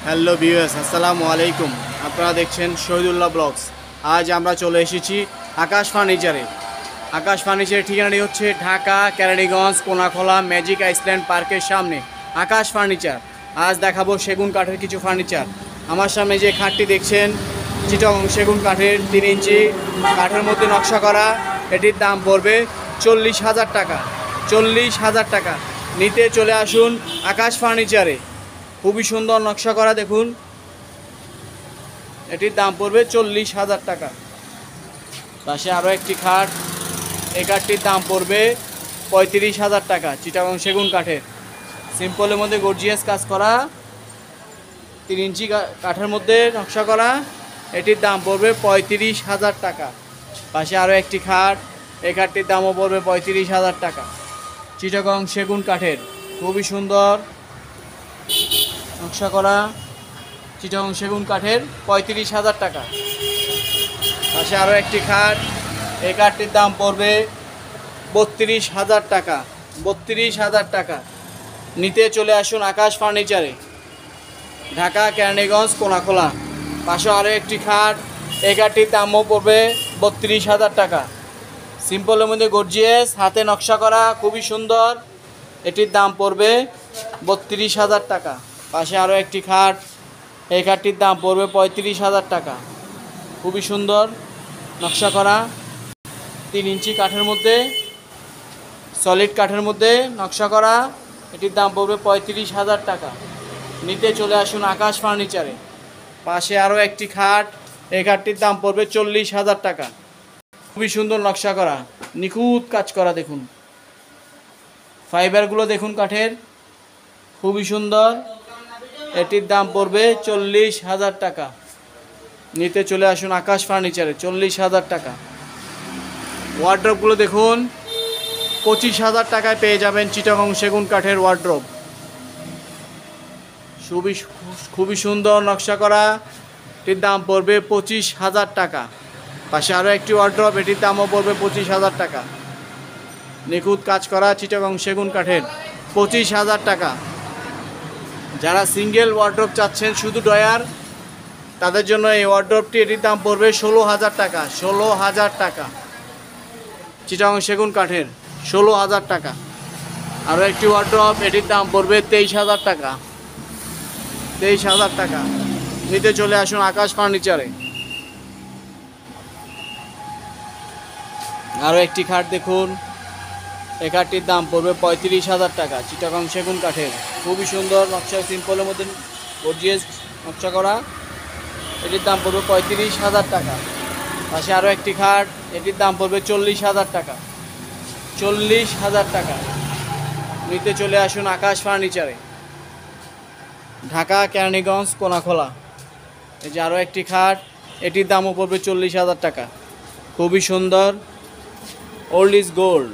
Hello viewers, আসসালামু আলাইকুম। আপনারা দেখছেন শহীদুল্লাহ ব্লগস। আজ আমরা চলে এসেছি আকাশ ফার্নিচারে। আকাশ ফার্নিচারের ঠিকানাটি হচ্ছে ঢাকা কেরানীগঞ্জ কোনাখোলা ম্যাজিক আইসল্যান্ড পার্কের সামনে। আকাশ ফার্নিচার। আজ দেখাবো সেগুন কাঠের কিছু ফার্নিচার। আমার সামনে যে খাটটি দেখছেন চিটং সেগুন কাঠের 3 ইঞ্চি কাঠের মধ্যে নকশা করা। এটির দাম পড়বে 40,000 টাকা। 40,000 টাকা। নিতে চলে আসুন আকাশ ফার্নিচারে। খুবই সুন্দর নকশা করা, দেখুন। এটির দাম পড়বে 40,000 টাকা। পাশে আরও একটি খাট। এই কাঠটির দাম পড়বে 35,000 টাকা। চিটাগং সেগুন কাঠের, সিম্পলের মধ্যে গর্জিয়াস কাজ করা, 3 ইঞ্চি কাঠের মধ্যে নকশা করা। এটির দাম পড়বে 35,000 টাকা। পাশে আরও একটি খাট। এই খাটটির দামও পড়বে 35,000 টাকা। চিটাগং সেগুন কাঠের, খুবই সুন্দর নকশা করা, চিটাগং সেগুন কাঠের, 35,000 টাকা। পাশে আরও একটি খাট। এই কাঠটির দাম পড়বে 32,000 টাকা। 32,000 টাকা। নিতে চলে আসুন আকাশ ফার্নিচারে, ঢাকা কেরানীগঞ্জ কোনাখোলা। পাশে আরও একটি খাট। এই কাঠটির দামও পড়বে 32,000 টাকা। সিম্পলের মধ্যে গর্জিয়াস হাতে নকশা করা, খুবই সুন্দর। এটির দাম পড়বে 32,000 টাকা। পাশে আরও একটি খাট। এই খাটটির দাম পড়বে 35,000 টাকা। খুবই সুন্দর নকশা করা, 3 ইঞ্চি কাঠের মধ্যে, সলিড কাঠের মধ্যে নকশা করা। এটির দাম পড়বে 35,000 টাকা। নিতে চলে আসুন আকাশ ফার্নিচারে। পাশে আরও একটি খাট। এই খাটটির দাম পড়বে 40,000 টাকা। খুবই সুন্দর নকশা করা, নিখুঁত কাজ করা, দেখুন। ফাইবারগুলো দেখুন কাঠের, খুবই সুন্দর। এটির দাম পড়বে 40,000 টাকা। নিতে চলে আসুন আকাশ ফার্নিচারে, 40,000 টাকা। ওয়ার্ড্রপগুলো দেখুন, 25,000 টাকায় পেয়ে যাবেন চিটাগং সেগুন কাঠের ওয়ার্ড্রপ। খুবই সুন্দর নকশা করা। এটির দাম পড়বে 25,000 টাকা। পাশে আরও একটি ওয়ার্ড্রপ। এটির দামও পড়বে 25,000 টাকা। নিখুঁত কাজ করা চিটাগং সেগুন কাঠের, 25,000 টাকা। যারা সিঙ্গেল ওয়ার্ড্রপ চাচ্ছেন, শুধু ডয়ার, তাদের জন্য এই ওয়ার্ড্রপটি। এটির দাম পড়বে 16,000 টাকা। 16,000 টাকা। চিটাগং সেগুন কাঠের, 16,000 টাকা। আরও একটি ওয়ার্ড্রপ। এটির দাম পড়বে 23,000 টাকা। 23,000 টাকা। নিতে চলে আসুন আকাশ ফার্নিচারে। আরও একটি খাট দেখুন। এই খাটটির দাম পড়বে 35,000 টাকা। চিটাগং সেগুন কাঠের, খুবই সুন্দর নকশা, সিম্পলের মধ্যে গর্জিয়াস নকশা করা। এটির দাম পড়বে 35,000 টাকা। পাশে আরও একটি খাট। এটির দাম পড়বে 40,000 টাকা। 40,000 টাকা। নিতে চলে আসুন আকাশ ফার্নিচারে, ঢাকা কেরানীগঞ্জ কোনাখোলা। এই যে আরও একটি খাট। এটির দামও পড়বে 40,000 টাকা। খুবই সুন্দর, old is gold,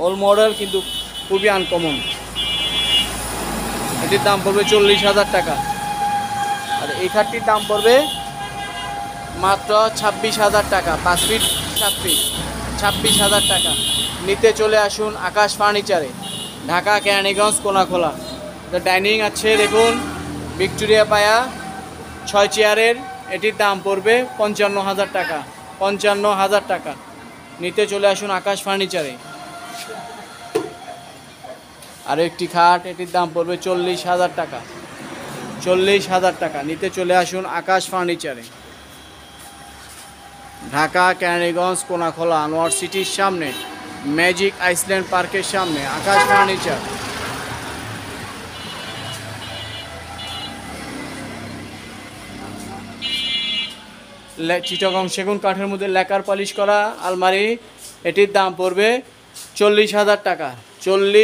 old model, কিন্তু খুবই আনকমন। এটির দাম পড়বে 40,000 টাকা। আর এই খাটটির দাম পড়বে মাত্র 26,000 টাকা। 5 ফিট 7 ফিট, 26,000 টাকা। নিতে চলে আসুন আকাশ ফার্নিচারে, ঢাকা কেরানীগঞ্জ কোনাখোলা। তো ডাইনিং আছে দেখুন, ভিক্টোরিয়া পায়া 6 চেয়ারের। এটির দাম পড়বে 55,000 টাকা। 55,000 টাকা। নিতে চলে আসুন আকাশ ফার্নিচারে। আর একটি খাট। এটির দাম পড়বে 40,000 টাকা। 40,000 টাকা। নিতে চলে আসুন আকাশ ফার্নিচারে, ঢাকা কেরানীগঞ্জ কোনাখোলা আনোয়ার সিটির সামনে, ম্যাজিক আইসল্যান্ড পার্কের সামনে আকাশ ফার্নিচার। চিটাগং সেগুন কাঠের মধ্যে লেকার পালিশ করা আলমারি। এটির দাম পড়বে 40,000 টাকা। 40